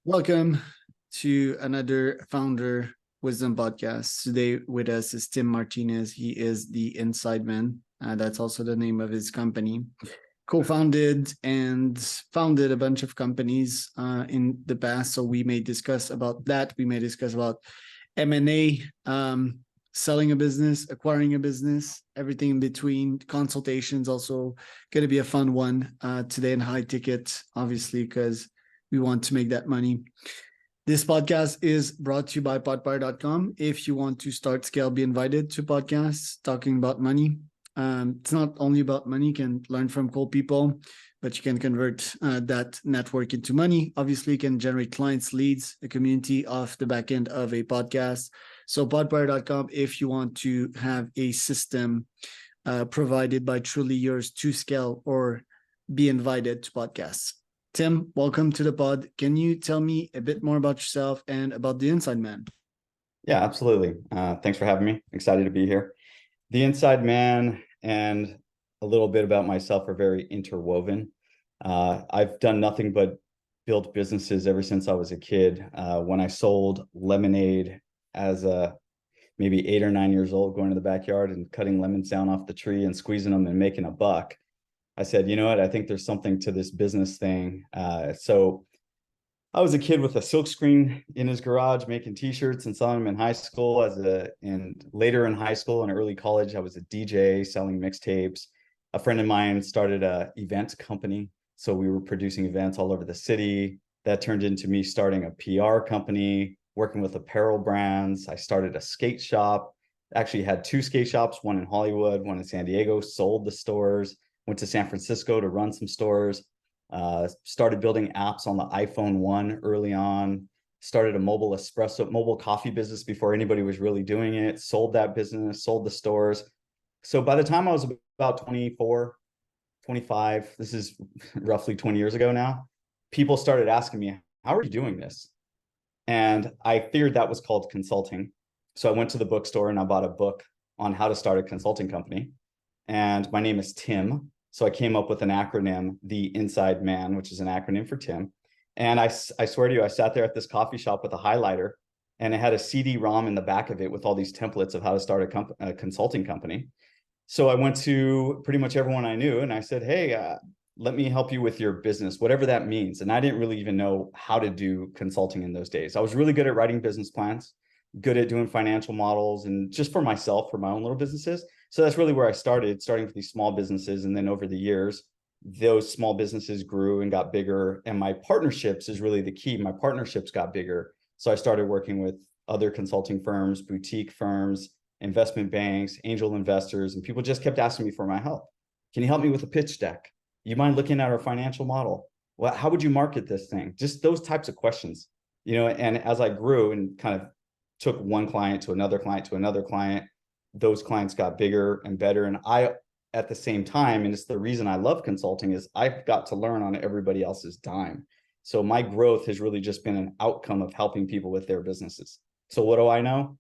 Welcome to another Founder Wisdom podcast. Today with us is Tim Martinez. He is the Inside Man. That's also the name of his company. Co-founded and founded a bunch of companies in the past. So we may discuss about that. We may discuss about M&A, selling a business, acquiring a business, everything in between. Consultations also going to be a fun one today, in high ticket, obviously, because we want to make that money. This podcast is brought to you by podpire.com. If you want to start, scale, be invited to podcasts talking about money. It's not only about money. You can learn from cool people, but you can convert that network into money. Obviously, you can generate clients, leads, a community off the back end of a podcast. So podpire.com if you want to have a system provided by truly yours to scale or be invited to podcasts. Tim, welcome to the pod. Can you tell me a bit more about yourself and about the Inside Man? Yeah, absolutely. Thanks for having me. Excited to be here. The Inside Man and a little bit about myself are very interwoven. I've done nothing but build businesses ever since I was a kid. When I sold lemonade as maybe 8 or 9 years old, going to the backyard and cutting lemons down off the tree and squeezing them and making a buck, I said, you know what, I think there's something to this business thing. So I was a kid with a silk screen in his garage making t-shirts and selling them in high school. And later in high school and early college, I was a DJ selling mixtapes. A friend of mine started a event company. So we were producing events all over the city. That turned into me starting a PR company, working with apparel brands. I started a skate shop, actually had 2 skate shops, one in Hollywood, one in San Diego, sold the stores, went to San Francisco to run some stores, started building apps on the iPhone 1 early on, started a mobile coffee business before anybody was really doing it, sold that business, sold the stores. So by the time I was about 24, 25, this is roughly 20 years ago now, people started asking me, how are you doing this? And I figured that was called consulting. So I went to the bookstore and I bought a book on how to start a consulting company. And my name is Tim. So I came up with an acronym, the Inside Man, which is an acronym for Tim. And I swear to you, I sat there at this coffee shop with a highlighter and it had a CD-ROM in the back of it with all these templates of how to start a consulting company. So I went to pretty much everyone I knew and I said, hey, let me help you with your business, whatever that means. And I didn't really even know how to do consulting in those days. I was really good at writing business plans, good at doing financial models, and just for myself, for my own little businesses. So that's really where I starting with these small businesses. And then over the years, those small businesses grew and got bigger. And my partnerships is really the key. My partnerships got bigger. So I started working with other consulting firms, boutique firms, investment banks, angel investors, and people just kept asking me for my help. Can you help me with a pitch deck? You mind looking at our financial model? Well, how would you market this thing? Just those types of questions, and as I grew and kind of took one client to another client to another client, those clients got bigger and better. And I, at the same time, and it's the reason I love consulting, is I've got to learn on everybody else's dime. So my growth has really just been an outcome of helping people with their businesses. So what do I know?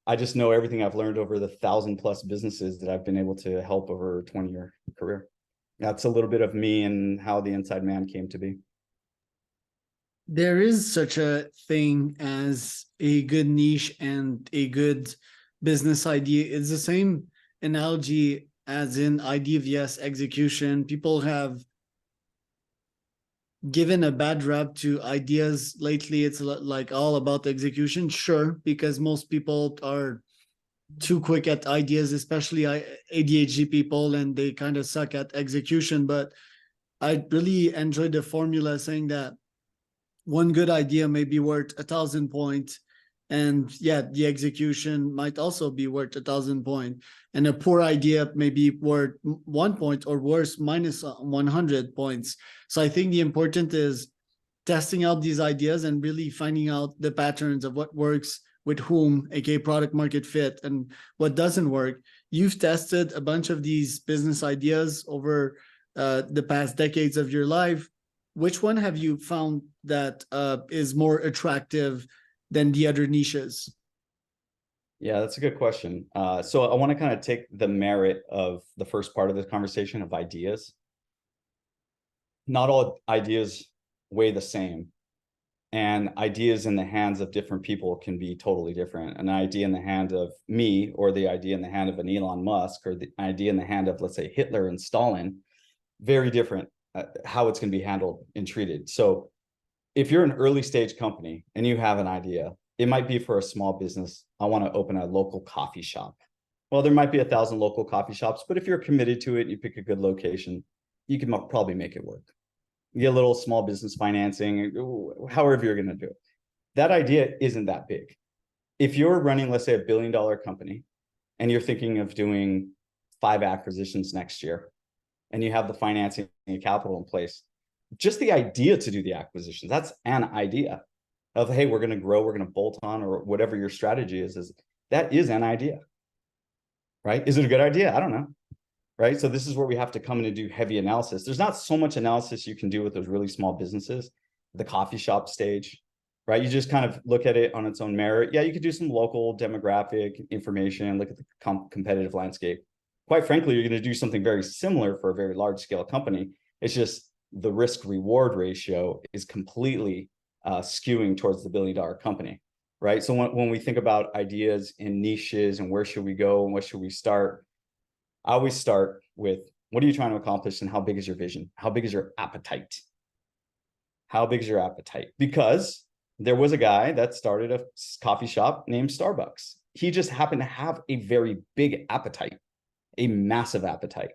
I just know everything I've learned over the 1,000+ businesses that I've been able to help over a 20-year career. That's a little bit of me and how the Inside Man came to be. There is such a thing as a good niche and a good business idea. It's the same analogy as in idea vs execution. People have given a bad rap to ideas lately. It's like all about execution, sure, because most people are too quick at ideas, especially ADHD people, and they kind of suck at execution. But I really enjoyed the formula saying that one good idea may be worth 1,000 points, and yeah, the execution might also be worth 1,000 points, and a poor idea may be worth 1 point, or worse, minus 100 points. So I think the important is testing out these ideas and really finding out the patterns of what works with whom, aka product market fit, and what doesn't work. You've tested a bunch of these business ideas over the past decades of your life. Which one have you found that is more attractive than the other niches? Yeah, that's a good question. So I want to kind of take the merit of the first part of this conversation of ideas. Not all ideas weigh the same. And ideas in the hands of different people can be totally different. An idea in the hand of me, or the idea in the hand of an Elon Musk, or the idea in the hand of, let's say, Hitler and Stalin, very different how it's going to be handled and treated. So if you're an early stage company and you have an idea, it might be for a small business. I want to open a local coffee shop. Well, there might be 1,000 local coffee shops, but if you're committed to it, you pick a good location, you can probably make it work. You get a little small business financing, however you're going to do it. That idea isn't that big. If you're running, let's say, $1 billion company, and you're thinking of doing 5 acquisitions next year, and you have the financing and capital in place, just the idea to do the acquisitions, that's an idea of, hey, we're going to grow, we're going to bolt on, or whatever your strategy is that is an idea, right? Is it a good idea? I don't know. Right. So this is where we have to come in and do heavy analysis. There's not so much analysis you can do with those really small businesses, the coffee shop stage, right? You just kind of look at it on its own merit. Yeah, you could do some local demographic information, look at the competitive landscape. Quite frankly, you're going to do something very similar for a very large scale company. It's just the risk reward ratio is completely skewing towards the $1 billion company, right? So when we think about ideas and niches and where should we go and what should we start, I always start with, what are you trying to accomplish and how big is your vision? How big is your appetite? How big is your appetite? Because there was a guy that started a coffee shop named Starbucks. He just happened to have a very big appetite, a massive appetite.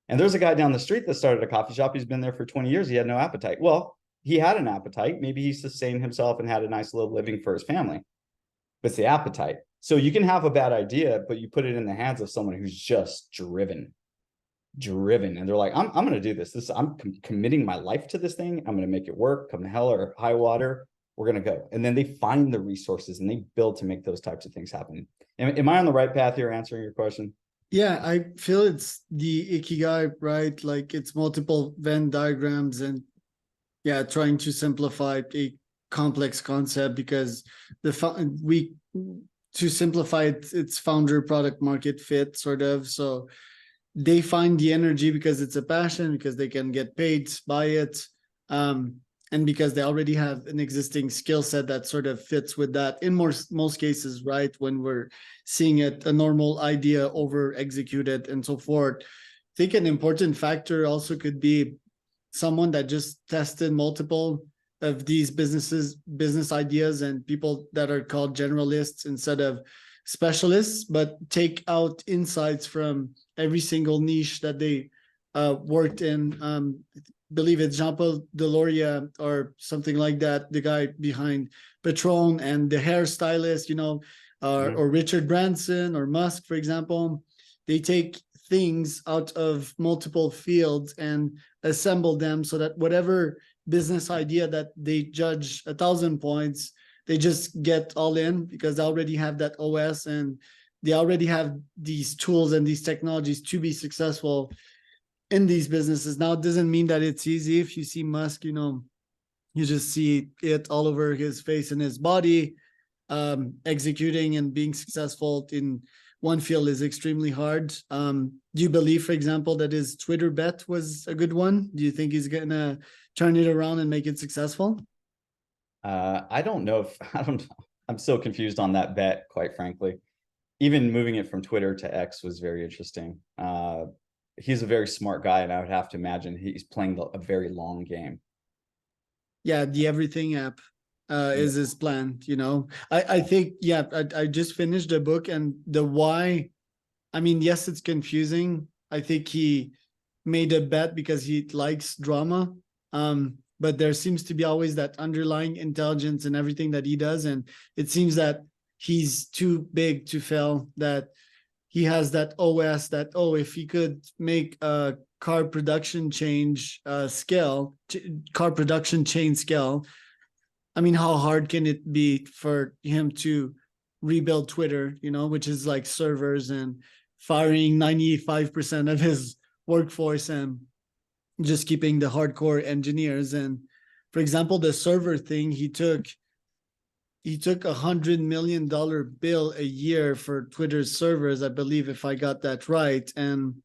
And there's a guy down the street that started a coffee shop. He's been there for 20 years. He had no appetite. Well, he had an appetite. Maybe he sustained himself and had a nice little living for his family. But it's the appetite. So you can have a bad idea, but you put it in the hands of someone who's just driven. And they're like, I'm going to do this. I'm committing my life to this thing. I'm going to make it work. Come hell or high water, we're going to go. And then they find the resources and they build to make those types of things happen. Am I on the right path here answering your question? Yeah, I feel it's the ikigai, right? Like it's multiple Venn diagrams and trying to simplify a complex concept, because to simplify it, it's founder product market fit sort of. So they find the energy because it's a passion, because they can get paid by it, and because they already have an existing skill set that sort of fits with that in most cases, right? When we're seeing it, a normal idea over executed and so forth. I think an important factor also could be someone that just tested multiple of these business ideas, and people that are called generalists instead of specialists, but take out insights from every single niche that they worked in. Believe it's Jean-Paul Deloria or something like that, the guy behind Patron, and the hairstylist, or Richard Branson or Musk, for example. They take things out of multiple fields and assemble them so that whatever business idea that they judge 1,000 points, they just get all in, because they already have that OS and they already have these tools and these technologies to be successful in these businesses. Now, it doesn't mean that it's easy. If you see Musk, you just see it all over his face and his body. Executing and being successful in one field is extremely hard. Do you believe, for example, that his Twitter bet was a good one? Do you think he's gonna turn it around and make it successful? I don't know. I'm so confused on that bet, quite frankly. Even moving it from Twitter to X was very interesting. He's a very smart guy, and I would have to imagine he's playing a very long game. Yeah, the everything app is his plan. I think, I just finished the book, and the why, yes, it's confusing. I think he made a bet because he likes drama. But there seems to be always that underlying intelligence in everything that he does. And it seems that he's too big to fail, that he has that OS that, if he could make a car production chain scale, how hard can it be for him to rebuild Twitter, which is like servers and firing 95% of his workforce and just keeping the hardcore engineers. And for example, the server thing, he took $100 million bill a year for Twitter's servers, I believe, if I got that right, and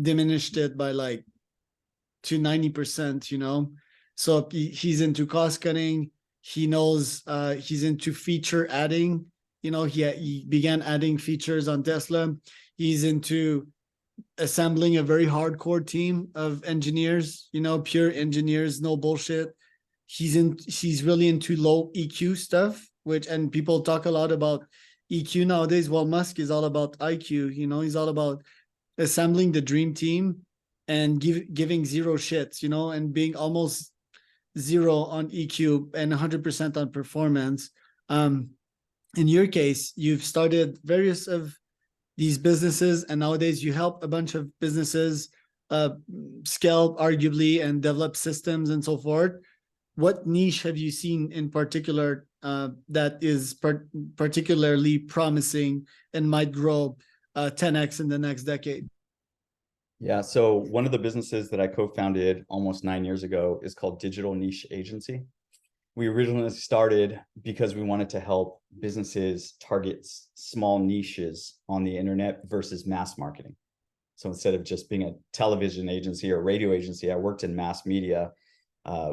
diminished it by to 90%, So he's into cost cutting. He knows he's into feature adding. He began adding features on Tesla. He's into assembling a very hardcore team of engineers, pure engineers, no bullshit. He's really into low EQ stuff, and people talk a lot about EQ nowadays. Well, Musk is all about IQ, he's all about assembling the dream team and giving zero shits, and being almost zero on EQ and 100% on performance. In your case, you've started various of these businesses, and nowadays you help a bunch of businesses scale arguably and develop systems and so forth. What niche have you seen in particular that is particularly promising and might grow 10x in the next decade? Yeah, so one of the businesses that I co-founded almost 9 years ago is called Digital Niche Agency. We originally started because we wanted to help businesses target small niches on the internet versus mass marketing. So instead of just being a television agency or radio agency, I worked in mass media.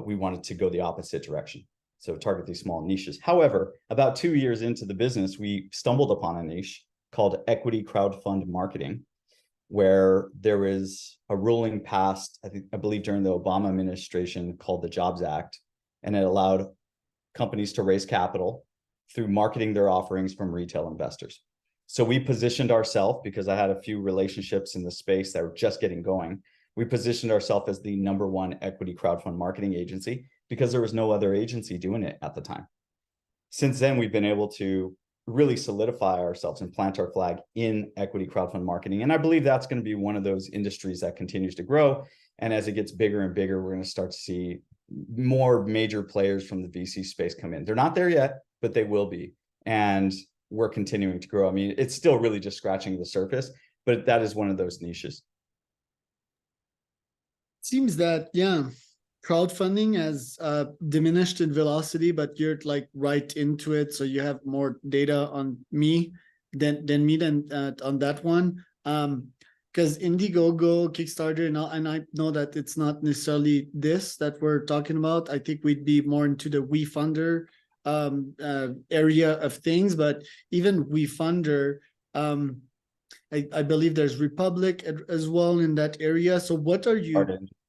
We wanted to go the opposite direction. So target these small niches. However, about 2 years into the business, we stumbled upon a niche called equity crowdfund marketing, where there was a ruling passed, I believe during the Obama administration, called the Jobs Act, and it allowed companies to raise capital through marketing their offerings from retail investors. So we positioned ourselves, because I had a few relationships in the space that were just getting going. We positioned ourselves as the #1 equity crowdfund marketing agency because there was no other agency doing it at the time. Since then, we've been able to really solidify ourselves and plant our flag in equity crowdfund marketing. And I believe that's going to be one of those industries that continues to grow. And as it gets bigger and bigger, we're going to start to see more major players from the VC space come in. They're not there yet, but they will be. And we're continuing to grow. I mean, it's still really just scratching the surface, but that is one of those niches. Seems that, yeah, crowdfunding has diminished in velocity, but you're like right into it, so you have more data on me than on that one. Because Indiegogo, Kickstarter, and I know that it's not necessarily this that we're talking about. I think we'd be more into the WeFunder area of things, but even WeFunder, I believe there's Republic as well in that area. So what are you?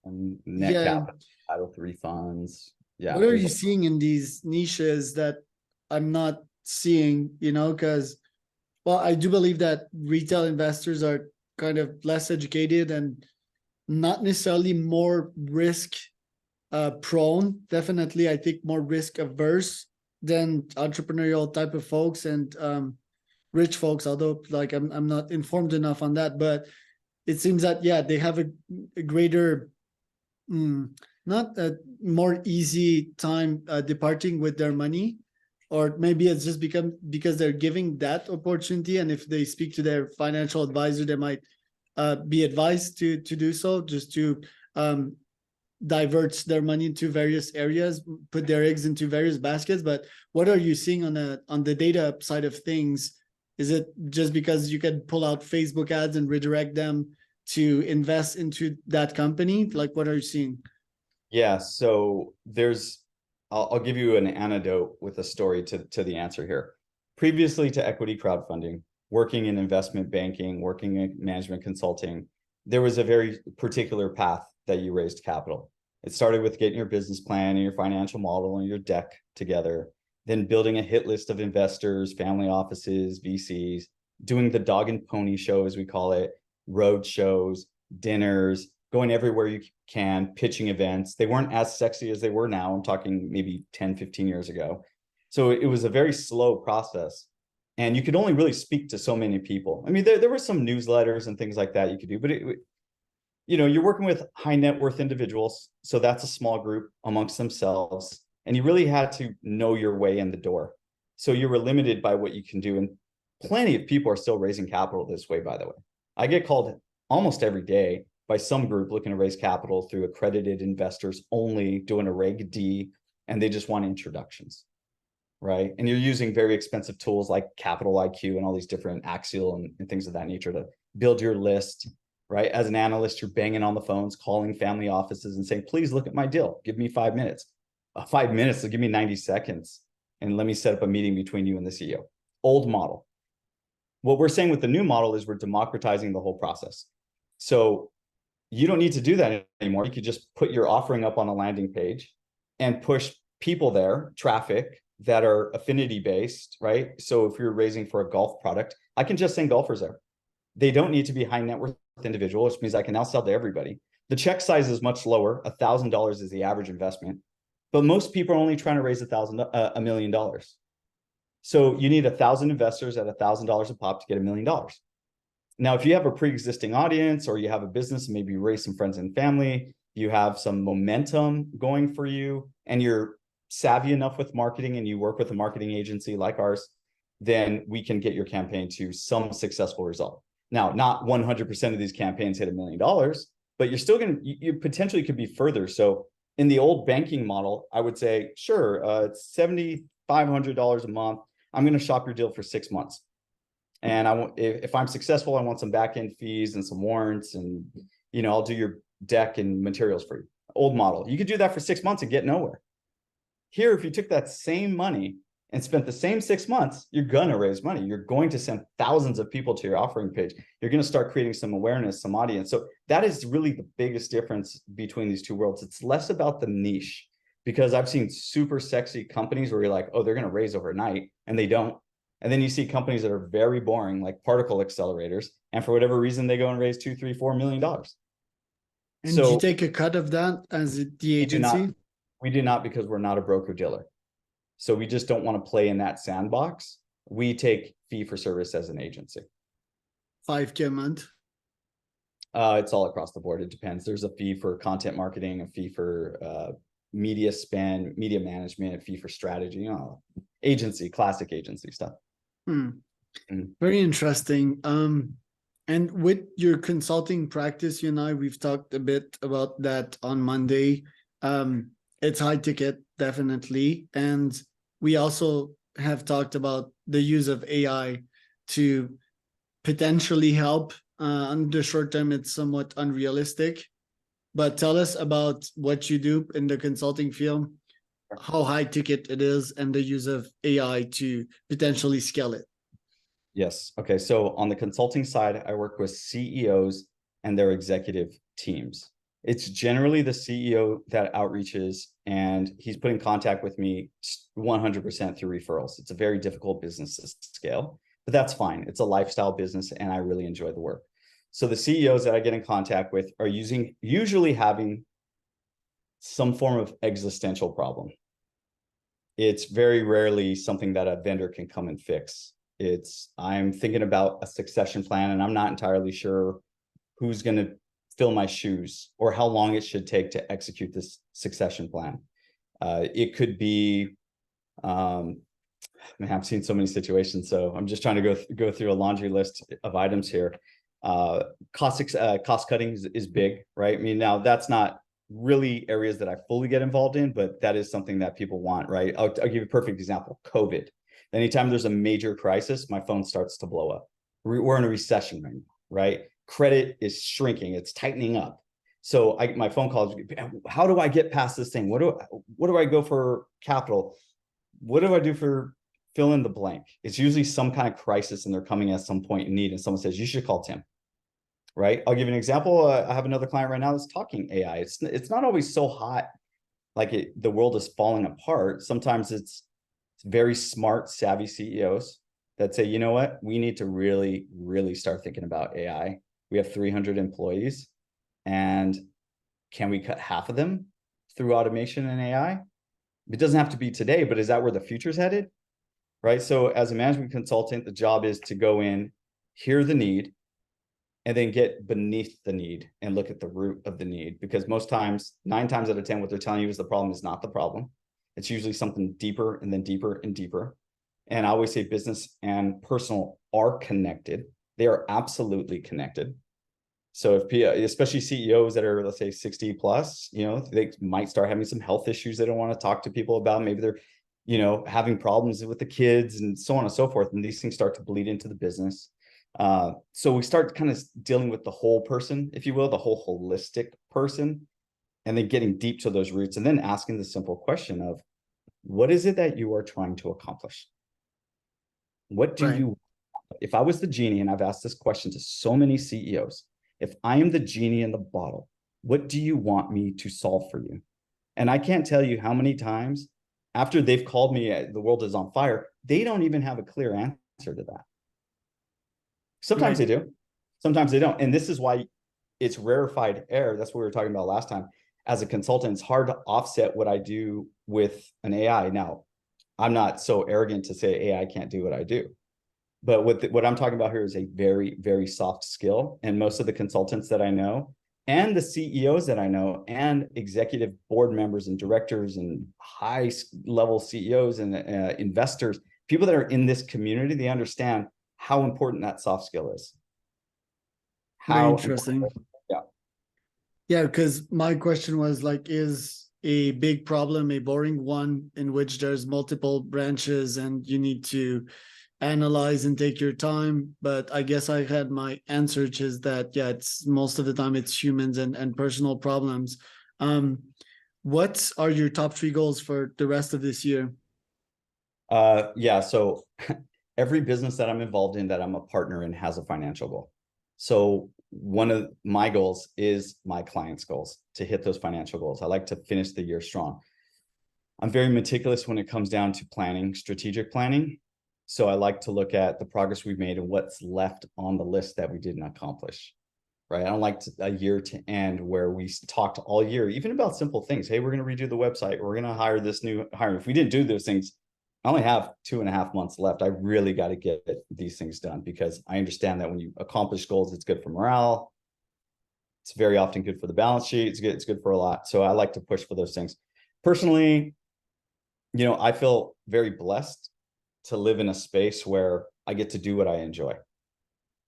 And net capital, Title III funds. Yeah. What are you seeing in these niches that I'm not seeing? Because, well, I do believe that retail investors are kind of less educated and not necessarily more risk prone. Definitely, I think more risk averse than entrepreneurial type of folks and rich folks. Although, like, I'm not informed enough on that, but it seems that they have a greater, not a more easy time departing with their money, or maybe it's just because they're giving that opportunity, and if they speak to their financial advisor, they might be advised to do so, just to divert their money into various areas, put their eggs into various baskets. But what are you seeing on the data side of things? Is it just because you can pull out Facebook ads and redirect them to invest into that company? Like, what are you seeing? Yeah, so I'll give you an anecdote with a story to the answer here. Previously to equity crowdfunding, working in investment banking, working in management consulting, there was a very particular path that you raised capital. It started with getting your business plan and your financial model and your deck together, then building a hit list of investors, family offices, VCs, doing the dog and pony show, as we call it, road shows, dinners, going everywhere you can, pitching events. They weren't as sexy as they were now. I'm talking maybe 10, 15 years ago. So it was a very slow process. And you could only really speak to so many people. I mean, there were some newsletters and things like that you could do, but you're working with high net worth individuals. So that's a small group amongst themselves. And you really had to know your way in the door. So you were limited by what you can do. And plenty of people are still raising capital this way, by the way. I get called almost every day by some group looking to raise capital through accredited investors only, doing a Reg D, and they just want introductions, right? And you're using very expensive tools like Capital IQ and all these different Axial and things of that nature to build your list, right? As an analyst, you're banging on the phones, calling family offices and saying, please look at my deal. Give me 5 minutes. 5 minutes, they'll give me 90 seconds and let me set up a meeting between you and the CEO. Old model. What we're saying with the new model is we're democratizing the whole process. So you don't need to do that anymore. You could just put your offering up on a landing page and push people there, traffic that are affinity based, right? So if you're raising for a golf product, I can just send golfers there. They don't need to be high net worth individuals, which means I can now sell to everybody. The check size is much lower. $1,000 is the average investment, but most people are only trying to raise $1 million. So you need 1,000 investors at $1,000 a pop to get $1 million. Now, if you have a pre-existing audience or you have a business, maybe you raise some friends and family, you have some momentum going for you, and you're savvy enough with marketing and you work with a marketing agency like ours, then we can get your campaign to some successful result. Now, not 100% of these campaigns hit $1 million, but you're still going to, you potentially could be further. So in the old banking model, I would say, sure, it's $7,500 a month. I'm going to shop your deal for 6 months. And I want, if I'm successful, I want some back end fees and some warrants, and I'll do your deck and materials for you. Old model, you could do that for 6 months and get nowhere. Here, if you took that same money and spent the same 6 months, you're gonna raise money. You're going to send thousands of people to your offering page. You're going to start creating some awareness, some audience. So that is really the biggest difference between these two worlds. It's less about the niche, because I've seen super sexy companies where you're like, oh, they're going to raise overnight, and they don't. And then you see companies that are very boring, like particle accelerators, and for whatever reason, they go and raise $2, $3, $4 million. And do you take a cut of that as the agency? We do not, because we're not a broker dealer. So we just don't want to play in that sandbox. We take fee for service as an agency. $5K a month? It's all across the board. It depends. There's a fee for content marketing, a fee for media spend, media management, a fee for strategy, agency, classic agency stuff. Very interesting. And with your consulting practice, you and I, we've talked a bit about that on Monday. It's high ticket, definitely. And we also have talked about the use of AI to potentially help. On the short term, it's somewhat unrealistic. But tell us about what you do in the consulting field, how high ticket it is, and the use of AI to potentially scale it. Yes. Okay. So on the consulting side, I work with CEOs and their executive teams. It's generally the CEO that outreaches, and he's put in contact with me 100% through referrals. It's a very difficult business to scale, but that's fine. It's a lifestyle business, and I really enjoy the work. So the CEOs that I get in contact with are usually having some form of existential problem. It's very rarely something that a vendor can come and fix. I'm thinking about a succession plan, and I'm not entirely sure who's going to fill my shoes or how long it should take to execute this succession plan. It could be, man, I've seen so many situations, so I'm just trying to go through a laundry list of items here. Cost cutting is big, right? I mean, now that's not really areas that I fully get involved in, but that is something that people want, right? I'll give you a perfect example: COVID. Anytime there's a major crisis, my phone starts to blow up. We're in a recession right now, right? Credit is shrinking, it's tightening up. So my phone calls, how do I get past this thing? What do I go for capital? What do I do for fill in the blank? It's usually some kind of crisis, and they're coming at some point in need, and someone says, you should call Tim, right? I'll give you an example. I have another client right now that's talking AI. It's not always so hot, like the world is falling apart. Sometimes it's very smart, savvy CEOs that say, you know what, we need to really, really start thinking about AI. We have 300 employees, and can we cut half of them through automation and AI? It doesn't have to be today, but is that where the future's headed? Right? So as a management consultant, the job is to go in, hear the need, and then get beneath the need and look at the root of the need. Because most times, 9 times out of 10, what they're telling you is the problem is not the problem. It's usually something deeper and then deeper and deeper. And I always say business and personal are connected. They are absolutely connected. So especially CEOs that are, let's say, 60 plus, they might start having some health issues they don't want to talk to people about. Maybe they're, having problems with the kids and so on and so forth. And these things start to bleed into the business. So we start kind of dealing with the whole person, if you will, the whole holistic person. and then getting deep to those roots, and then asking the simple question of, what is it that you are trying to accomplish? What do Right. you, if I was the genie, and I've asked this question to so many CEOs, if I am the genie in the bottle, what do you want me to solve for you? And I can't tell you how many times after they've called me, the world is on fire, they don't even have a clear answer to that. Sometimes Right. they do, sometimes they don't. And this is why it's rarefied air. That's what we were talking about last time. As a consultant, it's hard to offset what I do with an AI. Now, I'm not so arrogant to say AI can't do what I do. But what I'm talking about here is a very, very soft skill. And most of the consultants that I know, and the CEOs that I know, and executive board members and directors and high level CEOs and investors, people that are in this community, they understand how important that soft skill is. Very How interesting. yeah. Yeah, because my question was like, is a big problem a boring one in which there's multiple branches and you need to analyze and take your time? But I guess I had my answer, which is that, yeah, it's most of the time it's humans and personal problems. What are your top 3 goals for the rest of this year? Yeah, so every business that I'm involved in that I'm a partner in has a financial goal. So one of my goals is my clients' goals, to hit those financial goals. I like to finish the year strong. I'm very meticulous when it comes down to planning, strategic planning. So I like to look at the progress we've made and what's left on the list that we didn't accomplish, right? I don't like a year to end where we talked all year, even about simple things. Hey, we're going to redo the website. We're going to hire this new hire. If we didn't do those things, I only have 2.5 months left. I really got to get these things done, because I understand that when you accomplish goals, it's good for morale. It's very often good for the balance sheet. It's good for a lot. So I like to push for those things. Personally, I feel very blessed to live in a space where I get to do what I enjoy.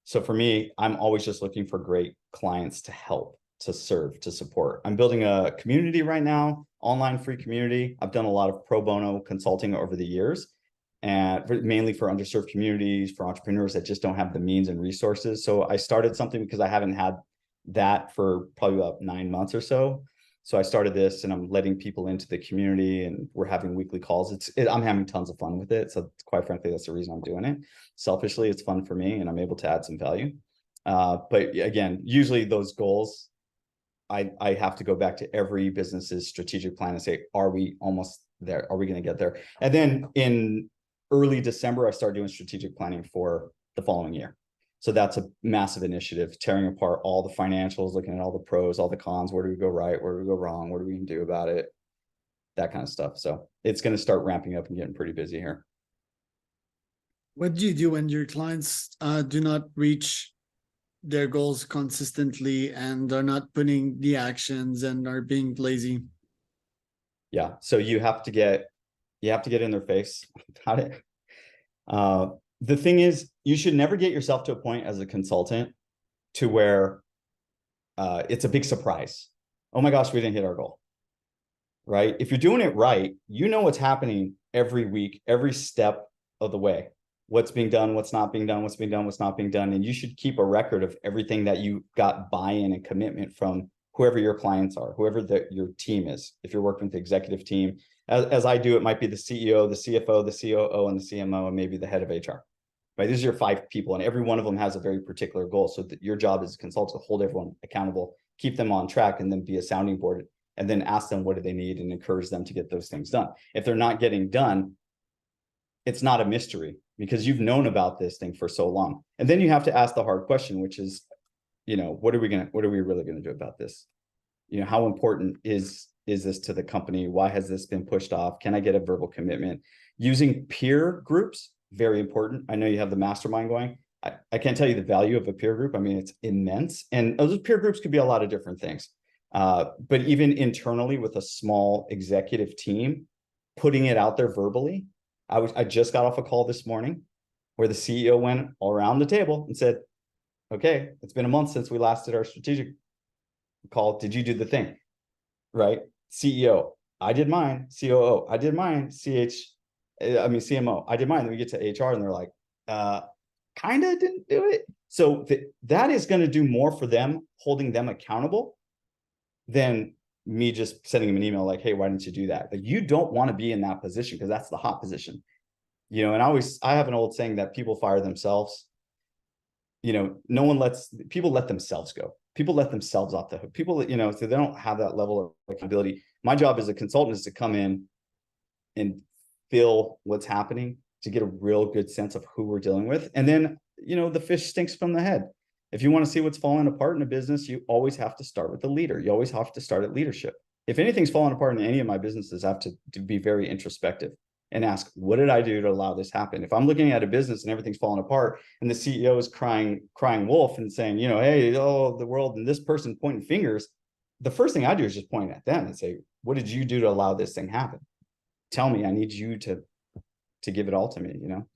So for me, I'm always just looking for great clients to help, to serve, to support. I'm building a community right now, online free community. I've done a lot of pro bono consulting over the years, and mainly for underserved communities, for entrepreneurs that just don't have the means and resources. So I started something because I haven't had that for probably about 9 months or so. So I started this, and I'm letting people into the community, and we're having weekly calls. I'm having tons of fun with it. So quite frankly, that's the reason I'm doing it. Selfishly, it's fun for me, and I'm able to add some value. But again, usually those goals, I have to go back to every business's strategic plan and say, are we almost there? Are we going to get there? And then in early December, I started doing strategic planning for the following year. So that's a massive initiative, tearing apart all the financials, looking at all the pros, all the cons. Where do we go right? Where do we go wrong? What do we do about it? That kind of stuff. So it's going to start ramping up and getting pretty busy here. What do you do when your clients do not reach their goals consistently and are not putting the actions and are being lazy? Yeah. So you have to get in their face about it. The thing is, you should never get yourself to a point as a consultant to where it's a big surprise. Oh my gosh, we didn't hit our goal. Right? If you're doing it right, you know what's happening every week, every step of the way. What's being done, what's not being done, what's being done, what's not being done. And you should keep a record of everything that you got buy-in and commitment from whoever your clients are, whoever your team is. If you're working with the executive team, as I do, it might be the CEO, the CFO, the COO, and the CMO, and maybe the head of HR. Right? These are your 5 people, and every one of them has a very particular goal. So that your job as a consultant to hold everyone accountable, keep them on track, and then be a sounding board, and then ask them what do they need and encourage them to get those things done. If they're not getting done, it's not a mystery, because you've known about this thing for so long. And then you have to ask the hard question, which is, what are we really going to do about this? How important is this to the company? Why has this been pushed off? Can I get a verbal commitment? Using peer groups, very important. I know you have the mastermind going. I can't tell you the value of a peer group. I mean, it's immense. And those peer groups could be a lot of different things. But even internally with a small executive team, putting it out there verbally. I just got off a call this morning where the CEO went all around the table and said, okay, it's been a month since we last did our strategic call. Did you do the thing? Right? CEO, I did mine. COO, I did mine. CMO, I did mine. Then we get to HR and they're like, kind of didn't do it. So that is going to do more for them, holding them accountable, than me just sending him an email like, hey, why didn't you do that? Like, you don't want to be in that position because that's the hot position. You know, and I have an old saying that people fire themselves. You know, no one people let themselves go. People let themselves off the hook. People, you know, so they don't have that level of accountability. My job as a consultant is to come in and feel what's happening, to get a real good sense of who we're dealing with. And then, you know, the fish stinks from the head. If you want to see what's falling apart in a business, you always have to start with the leader. You always have to start at leadership. If anything's falling apart in any of my businesses, I have to be very introspective and ask, what did I do to allow this happen? If I'm looking at a business and everything's falling apart and the CEO is crying wolf and saying, you know, hey, oh, the world, and this person pointing fingers, the first thing I do is just point at them and say, what did you do to allow this thing happen? Tell me, I need you to give it all to me, you know?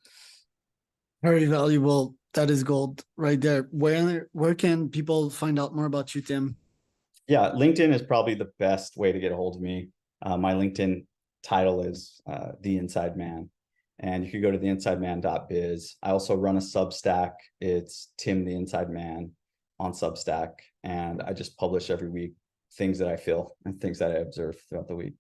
Very valuable. That is gold right there. Where can people find out more about you, Tim? Yeah, LinkedIn is probably the best way to get a hold of me. My LinkedIn title is The Inside Man, and you can go to theinsideman.biz. I also run a Substack. It's Tim the Inside Man on Substack, and I just publish every week things that I feel and things that I observe throughout the week.